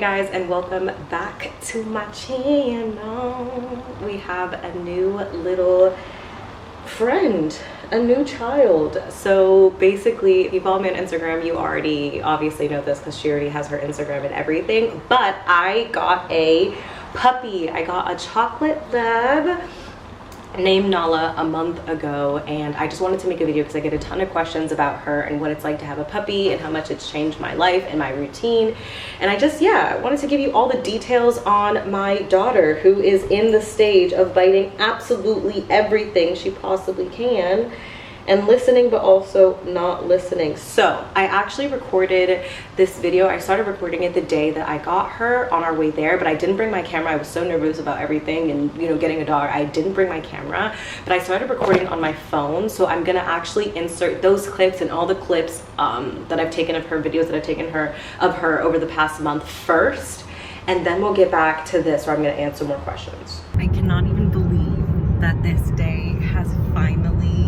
guys, and welcome back to my channel. We have a new little friend, a new child. So basically, if you follow me on Instagram, you already obviously know this because she already has her Instagram and everything, but I got a puppy. I got a chocolate lab named Nala a month ago, and I just wanted to make a video because I get a ton of questions about her and what it's like to have a puppy and how much it's changed my life and my routine. And I just, yeah, wanted to give you all the details on my daughter, who is in the stage of biting absolutely everything she possibly can and listening, but also not listening. So I actually recorded this video. I started recording it the day that I got her on our way there, but I didn't bring my camera. I was so nervous about everything and, you know, getting a dog. I didn't bring my camera, but I started recording on my phone. So I'm gonna actually insert those clips and all the clips that I've taken of her, videos that I've taken of her over the past month first, and then we'll get back to this where I'm gonna answer more questions. I cannot even believe that this day has finally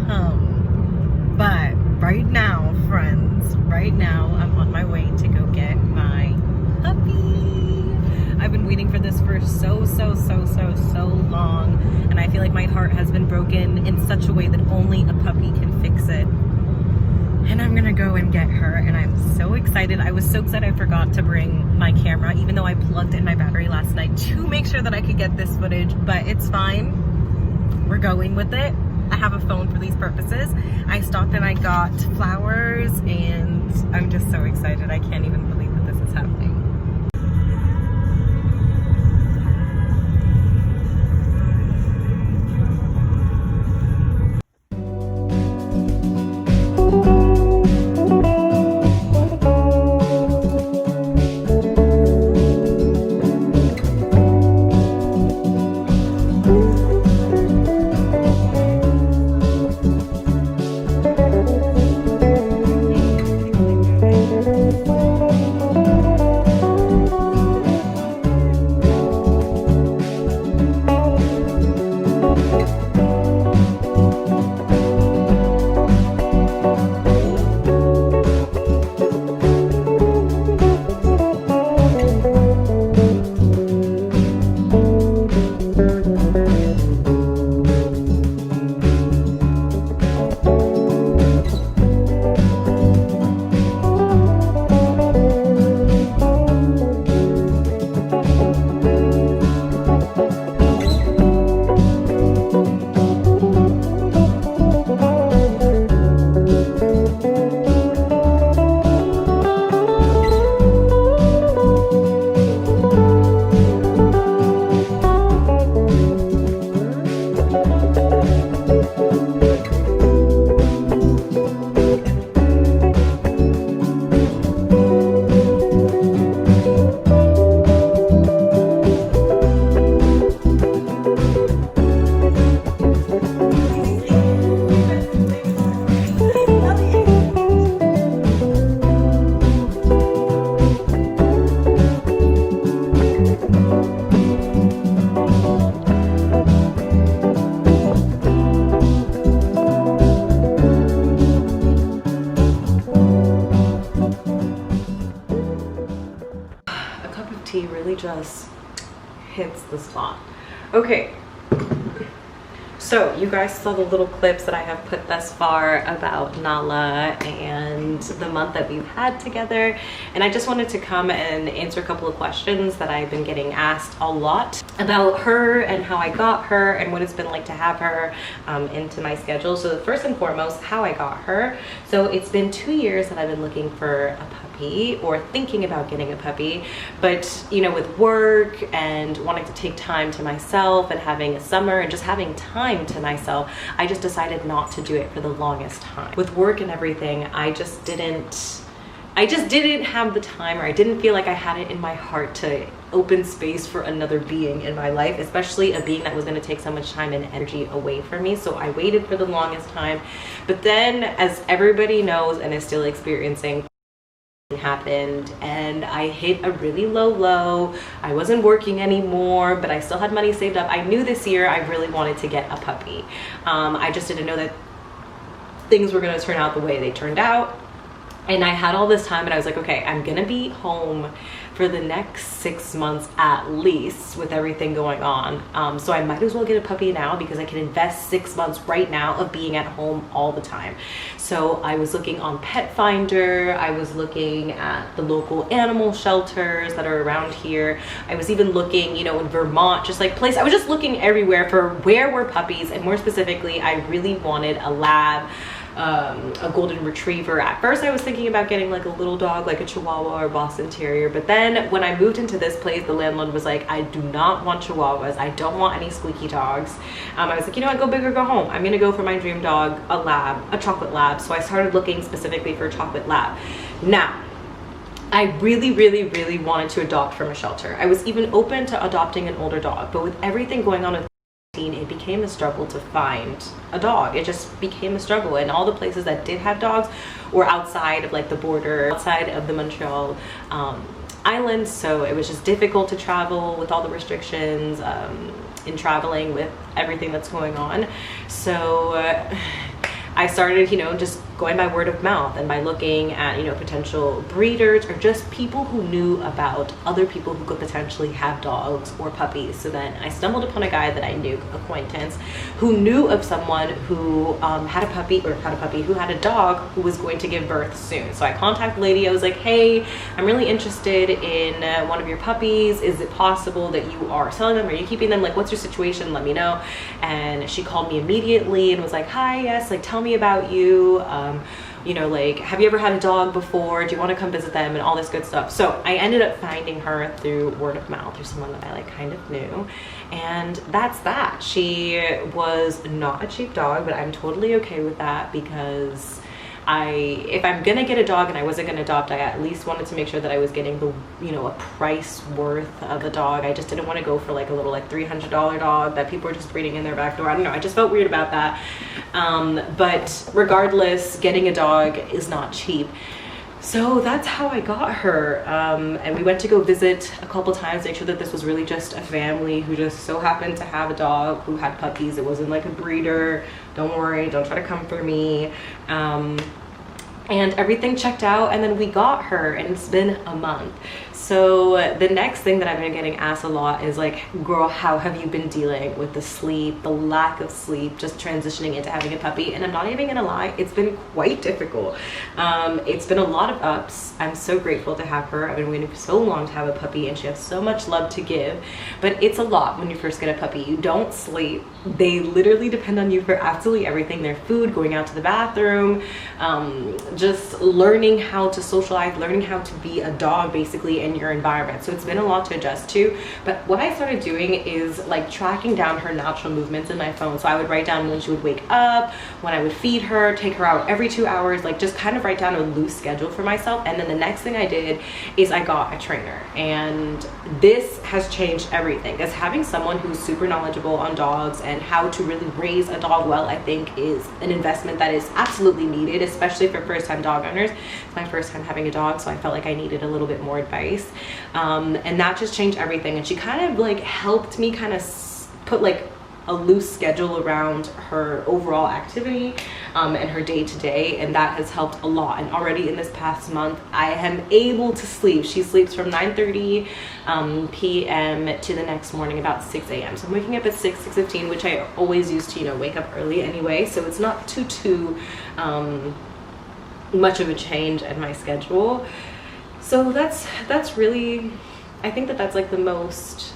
come. But right now, friends, right now I'm on my way to go get my puppy. I've been waiting for this for so long, and I feel like my heart has been broken in such a way that only a puppy can fix it. And I'm gonna go and get her, and I'm so excited. I was so excited I forgot to bring my camera, even though I plugged in my battery last night to make sure that I could get this footage, but it's fine. We're going with it. I have a phone for these purposes. I stopped and I got flowers, and I'm just so excited. I can't even believe that this is happening. Really just hits the spot. Okay, so you guys saw the little clips that I have put thus far about Nala and the month that we've had together, and I just wanted to come and answer a couple of questions that I've been getting asked a lot about her and how I got her and what it's been like to have her into my schedule. So first and foremost, how I got her. So it's been 2 years that I've been looking for a puppy or thinking about getting a puppy, but you know, with work and wanting to take time to myself and having a summer and just having time to myself, I just decided not to do it for the longest time. With work and everything, I just didn't have the time, or I didn't feel like I had it in my heart to open space for another being in my life, especially a being that was going to take so much time and energy away from me. So I waited for the longest time. But then, as everybody knows and is still experiencing, happened and I hit a really low low. I wasn't working anymore, but I still had money saved up. I knew this year I really wanted to get a puppy. I just didn't know that things were going to turn out the way they turned out. And I had all this time and I was like, okay, I'm gonna be home for the next 6 months at least with everything going on. So I might as well get a puppy now because I can invest 6 months right now of being at home all the time. So I was looking on Pet Finder. I was looking at the local animal shelters that are around here. I was even looking, you know, in Vermont, just like I was just looking everywhere for where were puppies, and more specifically, I really wanted a lab, a golden retriever. At first I was thinking about getting like a little dog, like a Chihuahua or Boston Terrier, but then when I moved into this place, the landlord was like, I do not want Chihuahuas, I don't want any squeaky dogs. I was like, you know what, go big or go home. I'm gonna go for my dream dog, a lab, a chocolate lab. So I started looking specifically for a chocolate lab. Now I really wanted to adopt from a shelter. I was even open to adopting an older dog, but with everything going on with it became a struggle to find a dog. It just became a struggle, and all the places that did have dogs were outside of like the border, outside of the Montreal island, so it was just difficult to travel with all the restrictions in traveling with everything that's going on. So I started, you know, just going by word of mouth and by looking at, you know, potential breeders or just people who knew about other people who could potentially have dogs or puppies. So then I stumbled upon a guy that I knew, acquaintance, who knew of someone who had a dog who was going to give birth soon. So I contacted the lady. I was like, hey, I'm really interested in one of your puppies. Is it possible that you are selling them? Are you keeping them? Like, what's your situation? Let me know. And she called me immediately and was like, hi, yes, like, tell me about you. You know, like, have you ever had a dog before? Do you want to come visit them? And all this good stuff. So I ended up finding her through word of mouth, through someone that I like kind of knew. And that's that. She was not a cheap dog, but I'm totally okay with that because if I'm gonna get a dog and I wasn't gonna adopt, I at least wanted to make sure that I was getting the, you know, a price worth of a dog. I just didn't want to go for like a little like $300 dog that people are just breeding in their back door. I don't know, I just felt weird about that. But regardless, getting a dog is not cheap. So that's how I got her. And we went to go visit a couple times to make sure that this was really just a family who just so happened to have a dog who had puppies. It wasn't like a breeder. Don't worry, don't try to come for me. And everything checked out, and then we got her, and it's been a month. So the next thing that I've been getting asked a lot is like, girl, how have you been dealing with the sleep, the lack of sleep, just transitioning into having a puppy? And I'm not even gonna lie, it's been quite difficult. It's been a lot of ups. I'm so grateful to have her. I've been waiting for so long to have a puppy, and she has so much love to give, but it's a lot when you first get a puppy. You don't sleep. They literally depend on you for absolutely everything. Their food, going out to the bathroom, just learning how to socialize, learning how to be a dog basically in your environment. So it's been a lot to adjust to, but what I started doing is like tracking down her natural movements in my phone. So I would write down when she would wake up, when I would feed her, take her out every 2 hours, like just kind of write down a loose schedule for myself. And then the next thing I did is I got a trainer, and this has changed everything, because having someone who's super knowledgeable on dogs and how to really raise a dog well, I think is an investment that is absolutely needed, especially for first-time dog owners. It's my first time having a dog, so I felt like I needed a little bit more advice. And that just changed everything. And she kind of like helped me kind of put like a loose schedule around her overall activity and her day-to-day, and that has helped a lot. And already in this past month, I am able to sleep. She sleeps from 9:30 p.m. to the next morning about 6 a.m. So I'm waking up at 6:15, which I always used to, you know, wake up early anyway, so it's not too much of a change in my schedule. So that's really, I think that's like the most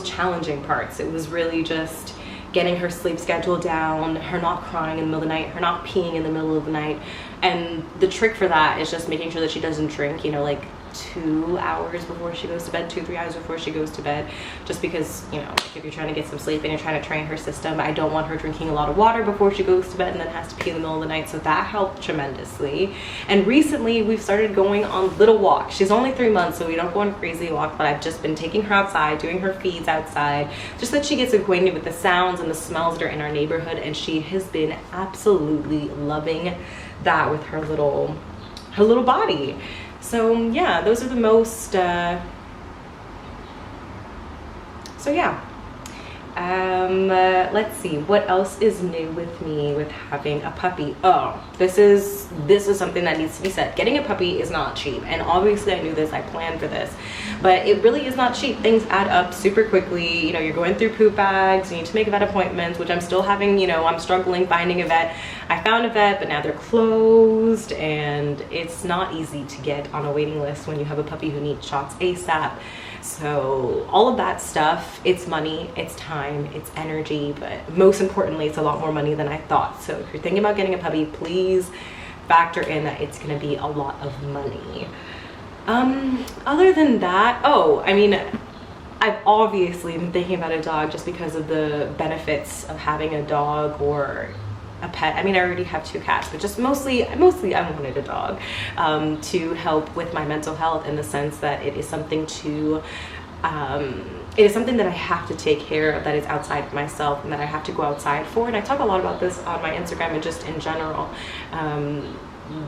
challenging parts. It was really just getting her sleep schedule down, her not crying in the middle of the night, her not peeing in the middle of the night. And the trick for that is just making sure that she doesn't drink, you know, like 2 hours before she goes to bed, 2-3 hours before she goes to bed, just because, you know, if you're trying to get some sleep and you're trying to train her system, I don't want her drinking a lot of water before she goes to bed and then has to pee in the middle of the night. So that helped tremendously. And recently we've started going on little walks. She's only 3 months, so we don't go on crazy walks, but I've just been taking her outside, doing her feeds outside, just that she gets acquainted with the sounds and the smells that are in our neighborhood. And she has been absolutely loving that with her little body. So yeah, those are the most, so yeah. Let's see what else is new with me with having a puppy. Oh, this is something that needs to be said. Getting a puppy is not cheap, and obviously I knew this, I planned for this, but it really is not cheap. Things add up super quickly. You know, you're going through poop bags, you need to make vet appointments, which I'm still having, you know, I'm struggling finding a vet. I found a vet, but now they're closed, and it's not easy to get on a waiting list when you have a puppy who needs shots ASAP. So all of that stuff, it's money, it's time, it's energy, but most importantly, it's a lot more money than I thought. So if you're thinking about getting a puppy, please factor in that it's gonna be a lot of money. Other than that, oh, I mean, I've obviously been thinking about a dog just because of the benefits of having a dog or a pet. I mean, I already have 2 cats, but just mostly I wanted a dog to help with my mental health, in the sense that it is something to it is something that I have to take care of, that is outside of myself, and that I have to go outside for. And I talk a lot about this on my Instagram and just in general,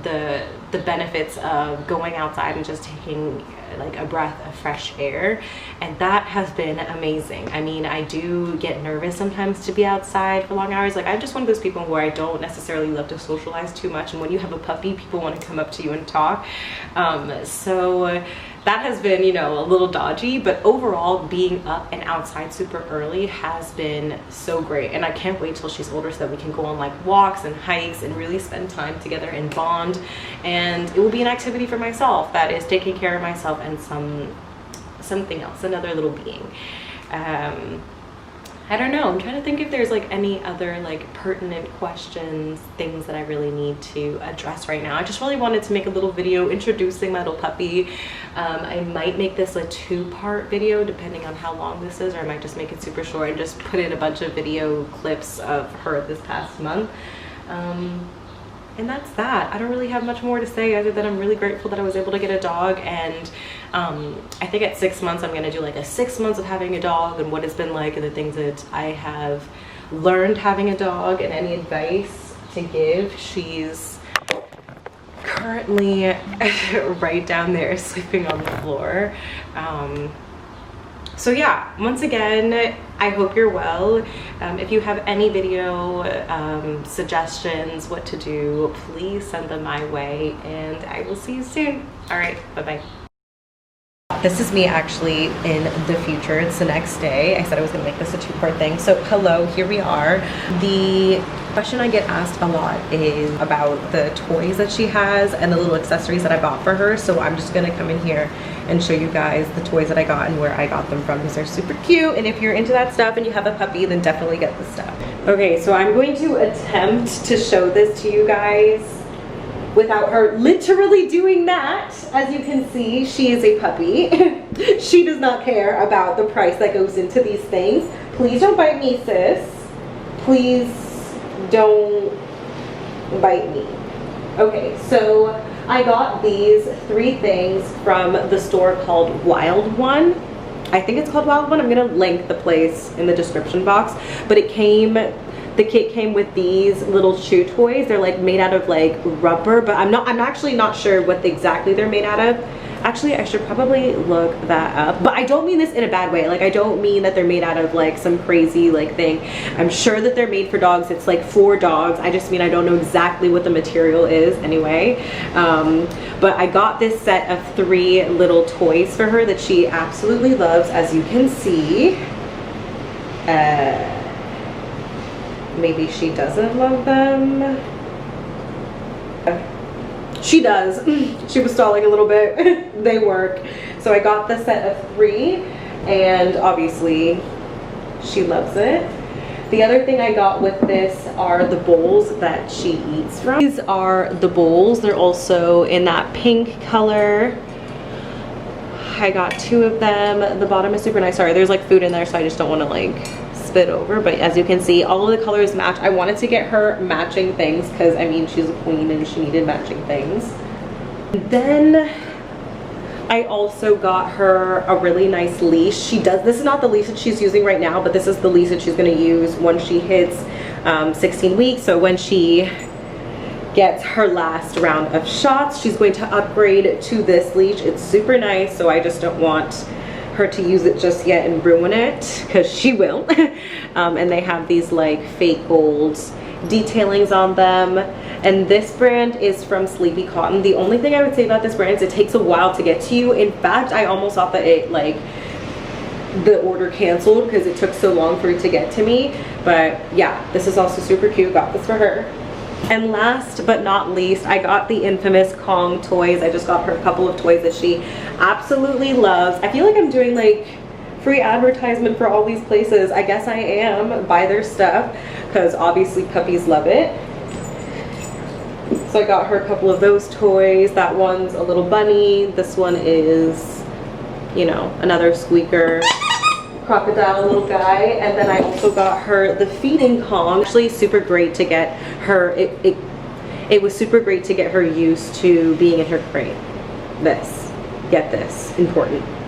the benefits of going outside and just taking like a breath of fresh air, and that has been amazing. I mean, I do get nervous sometimes to be outside for long hours. Like, I'm just one of those people where I don't necessarily love to socialize too much, and when you have a puppy, people want to come up to you and talk. So that has been, you know, a little dodgy, but overall being up and outside super early has been so great. And I can't wait till she's older so that we can go on like walks and hikes and really spend time together and bond. And it will be an activity for myself that is taking care of myself and something else, another little being. I don't know, I'm trying to think if there's like any other like pertinent questions, things that I really need to address right now. I just really wanted to make a little video introducing my little puppy. I might make this a 2-part video depending on how long this is, or I might just make it super short and just put in a bunch of video clips of her this past month. And that's that. I don't really have much more to say other than I'm really grateful that I was able to get a dog. And I think at 6 months I'm gonna do like a 6 months of having a dog and what it's been like, and the things that I have learned having a dog, and any advice to give. She's currently right down there sleeping on the floor. So yeah, once again, I hope you're well. If you have any video suggestions, what to do, please send them my way, and I will see you soon. All right, bye-bye. This is me actually in the future. It's the next day. I said I was gonna make this a 2-part thing. So hello, here we are. The question I get asked a lot is about the toys that she has and the little accessories that I bought for her. So I'm just gonna come in here and show you guys the toys that I got and where I got them from, because they're super cute. And if you're into that stuff and you have a puppy, then definitely get this stuff. Okay, so I'm going to attempt to show this to you guys without her literally doing that. As you can see, she is a puppy. She does not care about the price that goes into these things. Please don't bite me, sis. Please don't bite me. Okay, so I got these 3 things from the store called Wild One. I think it's called Wild One. I'm gonna link the place in the description box, but the kit came with these little chew toys. They're like made out of like rubber, but I'm actually not sure what exactly they're made out of. Actually, I should probably look that up, but I don't mean this in a bad way. Like, I don't mean that they're made out of like some crazy like thing. I'm sure that they're made for dogs. It's like for dogs. I just mean I don't know exactly what the material is anyway. But I got this set of 3 little toys for her that she absolutely loves, as you can see. Maybe she doesn't love them. She does. She was stalling a little bit. They work. So I got the set of 3, and obviously she loves it. The other thing I got with this are the bowls that she eats from. These are the bowls. They're also in that pink color. I got 2 of them. The bottom is super nice. Sorry, there's like food in there, so I just don't want to like spit over, but as you can see, all of the colors match. I wanted to get her matching things because I mean, she's a queen and she needed matching things. And then I also got her a really nice leash. This is not the leash that she's using right now, but this is the leash that she's going to use when she hits 16 weeks. So when she gets her last round of shots, she's going to upgrade to this leash. It's super nice, so I just don't want her to use it just yet and ruin it, because she will. And they have these like fake gold detailings on them. And this brand is from Sleepy Cotton. The only thing I would say about this brand is it takes a while to get to you. In fact, I almost thought that it like the order canceled because it took so long for it to get to me. But yeah, this is also super cute. Got this for her. And last but not least, I got the infamous Kong toys. I just got her a couple of toys that she absolutely loves. I feel like I'm doing like free advertisement for all these places. I guess I am. Buy their stuff because obviously puppies love it. So I got her a couple of those toys. That one's a little bunny. This one is, you know, another squeaker crocodile little guy. And then I also got her the feeding Kong. Actually super great to get her, it was super great to get her used to being in her crate. Get this, important.